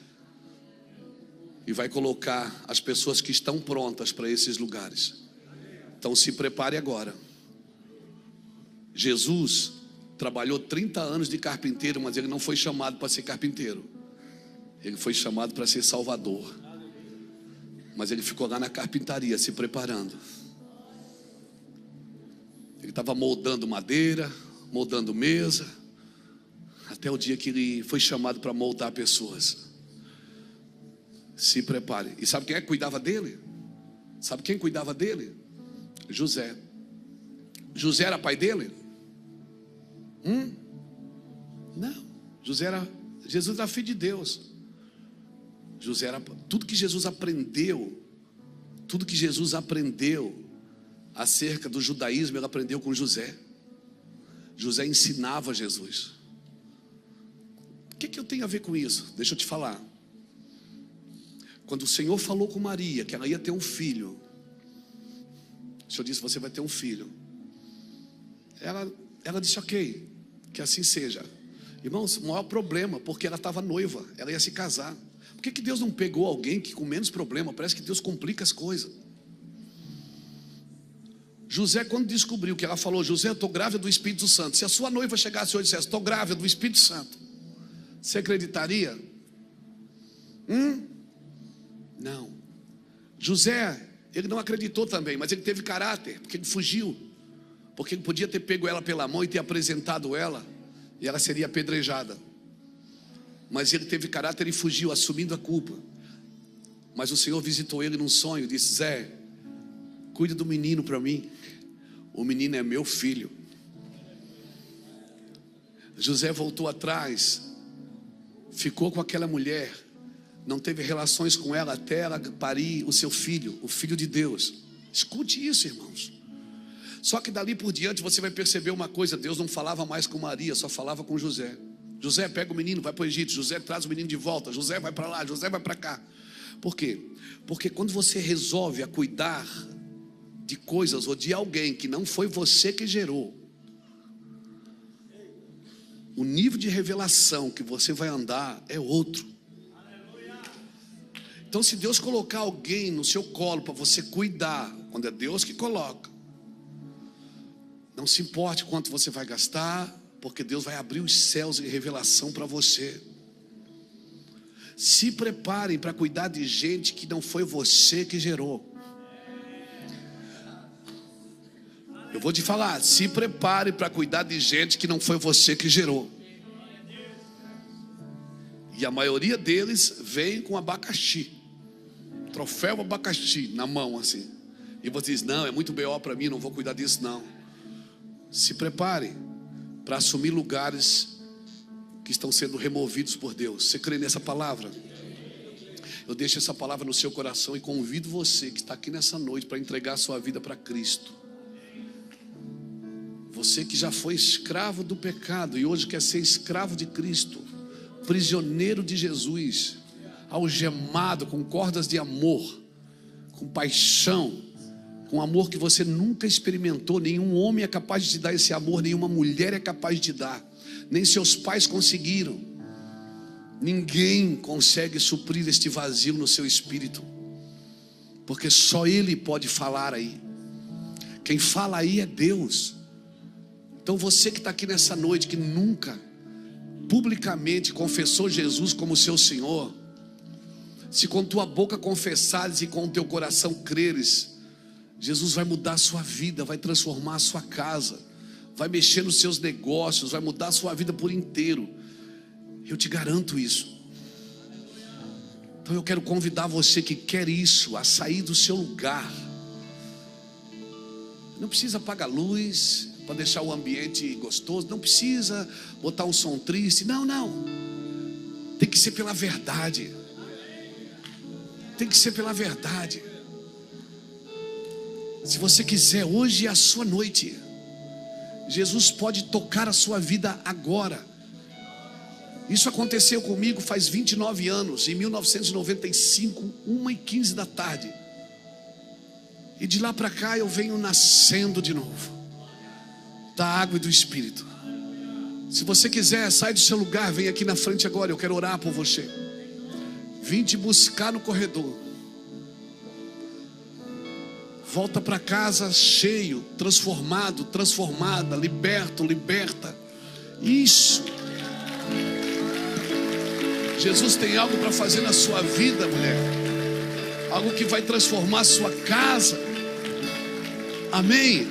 e vai colocar as pessoas que estão prontas para esses lugares. Então se prepare agora. Jesus trabalhou 30 anos de carpinteiro, mas Ele não foi chamado para ser carpinteiro. Ele foi chamado para ser salvador. Mas Ele ficou lá na carpintaria se preparando. Ele estava moldando madeira, moldando mesa, até o dia que Ele foi chamado para moldar pessoas. Se prepare. E sabe quem é que cuidava dele? Sabe quem cuidava dele? José. José era pai dele? Não. Jesus era filho de Deus. José era... Tudo que Jesus aprendeu acerca do judaísmo, ele aprendeu com José. José ensinava Jesus. O que eu tenho a ver com isso? Deixa eu te falar. Quando o Senhor falou com Maria que ela ia ter um filho, o Senhor disse: você vai ter um filho. Ela disse: ok, que assim seja. Irmãos, o maior problema, porque ela estava noiva, ela ia se casar. Por que Deus não pegou alguém que com menos problema? Parece que Deus complica as coisas. José, quando descobriu que ela falou: José, eu estou grávida do Espírito Santo. Se a sua noiva chegasse hoje e dissesse: estou grávida do Espírito Santo, você acreditaria? Não. José, ele não acreditou também, mas ele teve caráter, porque ele fugiu. Porque ele podia ter pego ela pela mão e ter apresentado ela, e ela seria apedrejada. Mas ele teve caráter e fugiu, assumindo a culpa. Mas o Senhor visitou ele num sonho e disse: Zé, cuida do menino para mim. O menino é meu filho. José voltou atrás, ficou com aquela mulher, não teve relações com ela até ela parir o seu filho, o filho de Deus. Escute isso, irmãos. Só que dali por diante você vai perceber uma coisa: Deus não falava mais com Maria, só falava com José. José, pega o menino, vai para o Egito. José, traz o menino de volta. José, vai para lá. José, vai para cá. Por quê? Porque quando você resolve a cuidar de coisas ou de alguém que não foi você que gerou, o nível de revelação que você vai andar é outro. Então, se Deus colocar alguém no seu colo para você cuidar, quando é Deus que coloca, não se importe quanto você vai gastar, porque Deus vai abrir os céus em revelação para você. Se preparem para cuidar de gente que não foi você que gerou. Eu vou te falar, se prepare para cuidar de gente que não foi você que gerou. E a maioria deles vem com abacaxi, troféu abacaxi na mão assim. E você diz: não, é muito BO para mim, não vou cuidar disso não. Se prepare para assumir lugares que estão sendo removidos por Deus. Você crê nessa palavra? Eu deixo essa palavra no seu coração e convido você que está aqui nessa noite para entregar a sua vida para Cristo. Você que já foi escravo do pecado e hoje quer ser escravo de Cristo, prisioneiro de Jesus, algemado com cordas de amor, com paixão, com amor que você nunca experimentou. Nenhum homem é capaz de te dar esse amor, nenhuma mulher é capaz de te dar, nem seus pais conseguiram. Ninguém consegue suprir este vazio no seu espírito, porque só Ele pode falar aí. Quem fala aí é Deus. Então você que está aqui nessa noite, que nunca publicamente confessou Jesus como seu Senhor, se com tua boca confessares e com o teu coração creres, Jesus vai mudar a sua vida, vai transformar a sua casa, vai mexer nos seus negócios, vai mudar a sua vida por inteiro. Eu te garanto isso. Então eu quero convidar você que quer isso a sair do seu lugar. Não precisa apagar a luz para deixar o ambiente gostoso, não precisa botar um som triste, não. Tem que ser pela verdade. Tem que ser pela verdade. Se você quiser, hoje é a sua noite. Jesus pode tocar a sua vida agora. Isso aconteceu comigo faz 29 anos, em 1995, 1h15 da tarde. E de lá para cá eu venho nascendo de novo, da água e do Espírito. Se você quiser, sai do seu lugar, vem aqui na frente agora, eu quero orar por você. Vim te buscar no corredor. Volta para casa cheio, transformado, transformada, liberto, liberta. Isso. Jesus tem algo para fazer na sua vida, mulher. Algo que vai transformar a sua casa. Amém.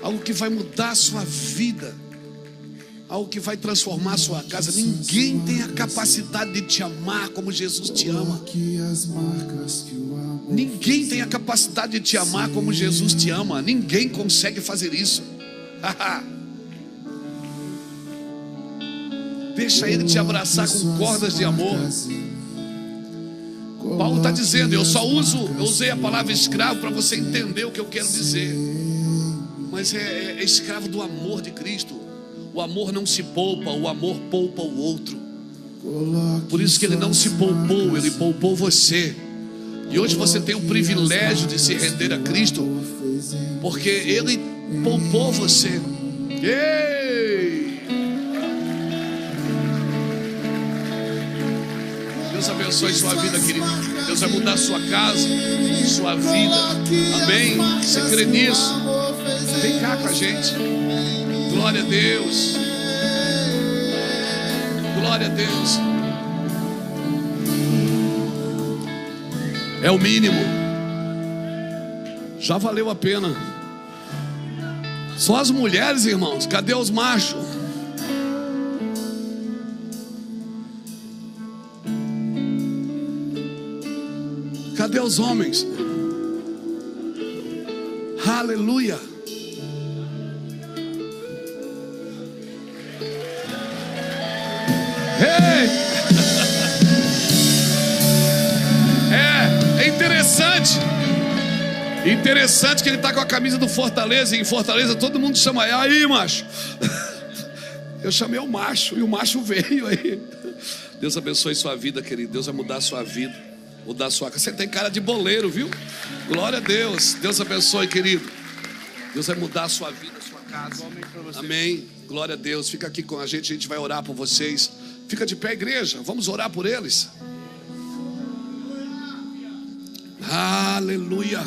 Algo que vai mudar a sua vida. Algo que vai transformar a sua casa. Ninguém tem a capacidade de te amar como Jesus te ama. Ninguém tem a capacidade de te amar como Jesus te ama. Ninguém consegue fazer isso. Deixa Ele te abraçar com cordas de amor. Paulo está dizendo, eu usei a palavra escravo para você entender o que eu quero dizer. Mas é escravo do amor de Cristo. O amor não se poupa, o amor poupa o outro. Por isso que Ele não se poupou, Ele poupou você. E hoje você tem o privilégio de se render a Cristo, porque Ele poupou você. Ei! Deus abençoe sua vida, querido. Deus vai mudar sua casa, sua vida. Amém? Você crê nisso? Vem cá com a gente. Glória a Deus. Glória a Deus. É o mínimo. Já valeu a pena. Só as mulheres, irmãos. Cadê os machos? Cadê os homens? Aleluia. Ei! É interessante. Interessante que ele está com a camisa do Fortaleza. E em Fortaleza todo mundo chama ele. Aí, macho. Eu chamei o macho e o macho veio aí. Deus abençoe sua vida, querido. Deus vai mudar a sua vida, mudar a sua casa. Você tem cara de boleiro, viu? Glória a Deus. Deus abençoe, querido. Deus vai mudar a sua vida, a sua casa. Amém. Glória a Deus. Fica aqui com a gente vai orar por vocês. Fica de pé, igreja. Vamos orar por eles. Aleluia.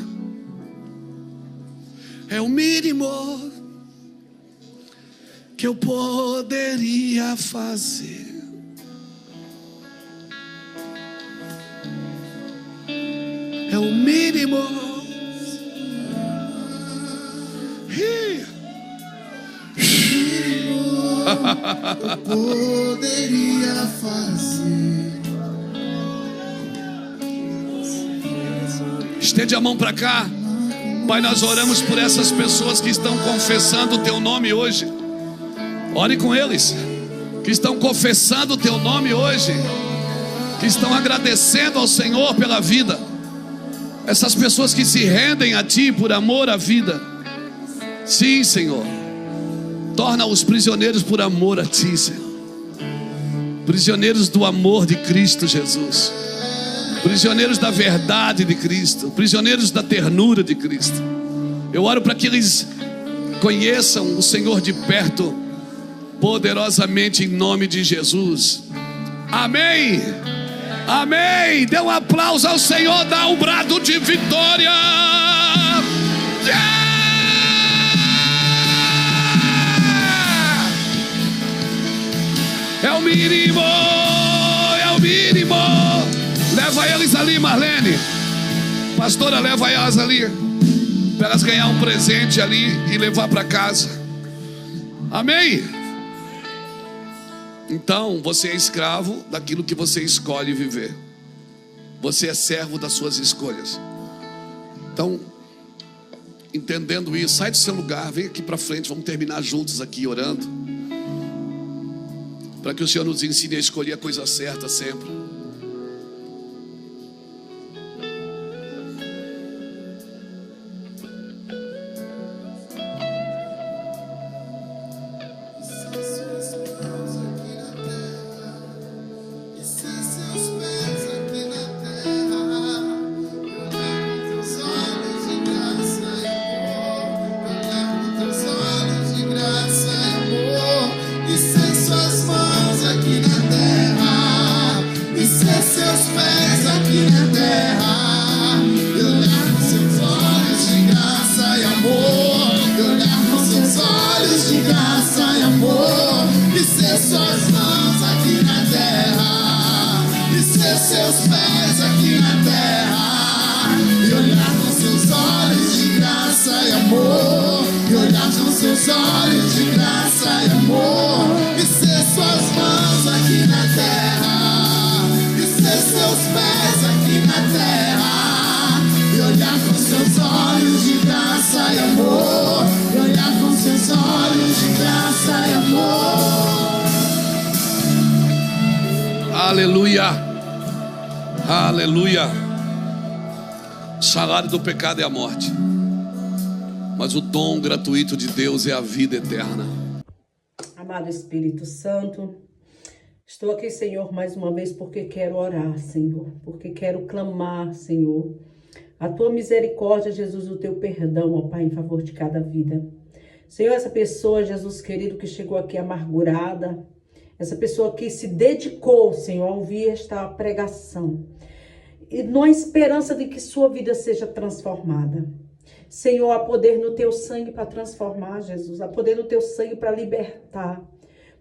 É o mínimo que eu poderia fazer. É o mínimo. Eu poderia fazer. Estende a mão para cá. Pai, nós oramos por essas pessoas que estão confessando o Teu nome hoje. Ore com eles, que estão confessando o Teu nome hoje, que estão agradecendo ao Senhor pela vida. Essas pessoas que se rendem a Ti por amor à vida. Sim, Senhor. Torna-os prisioneiros por amor a Ti, Senhor. Prisioneiros do amor de Cristo Jesus. Prisioneiros da verdade de Cristo. Prisioneiros da ternura de Cristo. Eu oro para que eles conheçam o Senhor de perto, poderosamente em nome de Jesus. Amém. Amém. Dê um aplauso ao Senhor. Dá um brado de vitória. o mínimo, é o mínimo. Leva eles ali, Marlene. Pastora, leva elas ali, para elas ganhar um presente ali e levar para casa. Amém? Então, você é escravo daquilo que você escolhe viver. Você é servo das suas escolhas. Então, entendendo isso, sai do seu lugar, vem aqui para frente, vamos terminar juntos aqui orando, para que o Senhor nos ensine a escolher a coisa certa sempre. Aleluia, aleluia. O salário do pecado é a morte, mas o dom gratuito de Deus é a vida eterna. Amado Espírito Santo, estou aqui, Senhor, mais uma vez porque quero orar, Senhor, porque quero clamar, Senhor, a tua misericórdia, Jesus, o teu perdão, ó Pai, em favor de cada vida. Senhor, essa pessoa, Jesus querido, que chegou aqui amargurada, essa pessoa que se dedicou, Senhor, a ouvir esta pregação, e na esperança de que sua vida seja transformada. Senhor, há poder no teu sangue para transformar, Jesus, há poder no teu sangue para libertar.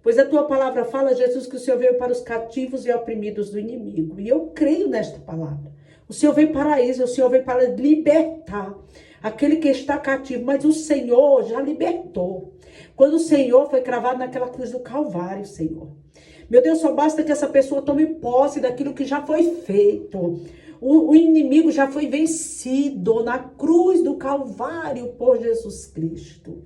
Pois a tua palavra fala, Jesus, que o Senhor veio para os cativos e oprimidos do inimigo. E eu creio nesta palavra. O Senhor veio para isso, o Senhor veio para libertar aquele que está cativo, mas o Senhor já libertou. Quando o Senhor foi cravado naquela cruz do Calvário, Senhor. Meu Deus, só basta que essa pessoa tome posse daquilo que já foi feito. O inimigo já foi vencido na cruz do Calvário por Jesus Cristo.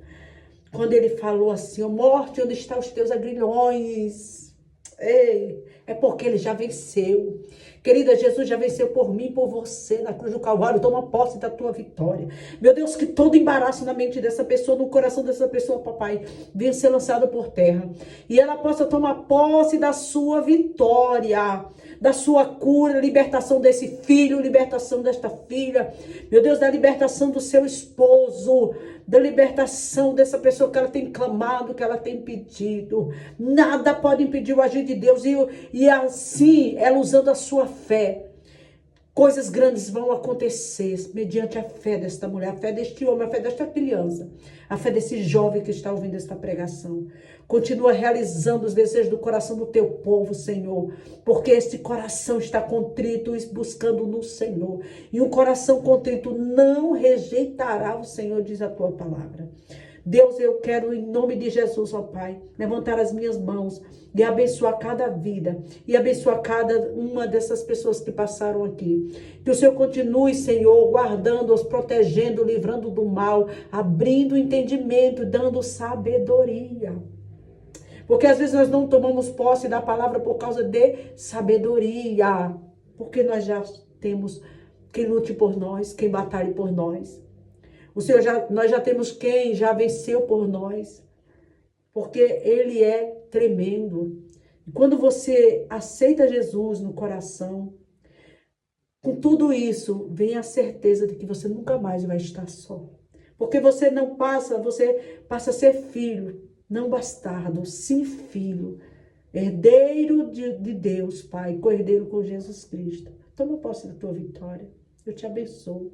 Quando ele falou assim, ó, morte, onde estão os teus agrilhões? Ei, é porque ele já venceu. Querida, Jesus já venceu por mim, por você, na cruz do Calvário. Toma posse da tua vitória. Meu Deus, que todo embaraço na mente dessa pessoa, no coração dessa pessoa, papai, venha ser lançado por terra. E ela possa tomar posse da sua vitória, da sua cura, libertação desse filho, libertação desta filha. Meu Deus, da libertação do seu esposo, da libertação dessa pessoa que ela tem clamado, que ela tem pedido. Nada pode impedir o agir de Deus. E assim, ela usando a sua fé, coisas grandes vão acontecer mediante a fé desta mulher, a fé deste homem, a fé desta criança, a fé desse jovem que está ouvindo esta pregação. Continua realizando os desejos do coração do teu povo, Senhor, porque esse coração está contrito e buscando no Senhor. E um coração contrito não rejeitará o Senhor, diz a tua palavra. Deus, eu quero, em nome de Jesus, ó Pai, levantar as minhas mãos e abençoar cada vida, e abençoar cada uma dessas pessoas que passaram aqui. Que o Senhor continue, Senhor, guardando-os, protegendo, livrando do mal, abrindo entendimento, dando sabedoria. Porque às vezes nós não tomamos posse da palavra por causa de sabedoria, porque nós já temos quem lute por nós, quem batalhe por nós. Nós já temos quem já venceu por nós, porque Ele é tremendo. E quando você aceita Jesus no coração, com tudo isso, vem a certeza de que você nunca mais vai estar só. Porque você passa a ser filho, não bastardo, sim filho, herdeiro de Deus, Pai, co-herdeiro com Jesus Cristo. Toma posse da tua vitória. Eu te abençoo.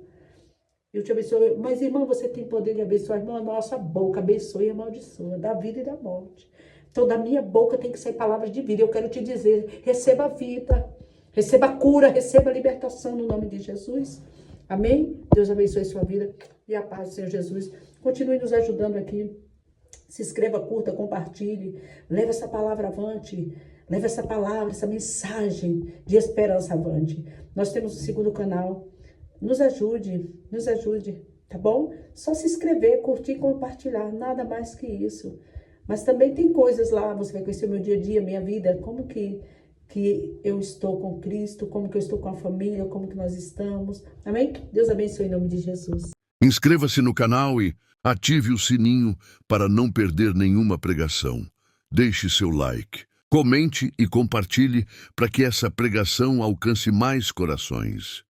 Eu te abençoo. Mas, irmão, você tem poder de abençoar. Irmão, a nossa boca abençoa e amaldiçoa, da vida e da morte. Então, da minha boca tem que sair palavras de vida. Eu quero te dizer, receba a vida, receba a cura, receba a libertação no nome de Jesus. Amém? Deus abençoe sua vida e a paz do Senhor Jesus. Continue nos ajudando aqui. Se inscreva, curta, compartilhe. Leve essa palavra avante. Leve essa palavra, essa mensagem de esperança avante. Nós temos o segundo canal. Nos ajude, tá bom? Só se inscrever, curtir e compartilhar. Nada mais que isso. Mas também tem coisas lá, você vai conhecer o meu dia a dia, minha vida, como que eu estou com Cristo, como que eu estou com a família, como que nós estamos. Amém? Deus abençoe em nome de Jesus. Inscreva-se no canal e ative o sininho para não perder nenhuma pregação. Deixe seu like, comente e compartilhe para que essa pregação alcance mais corações.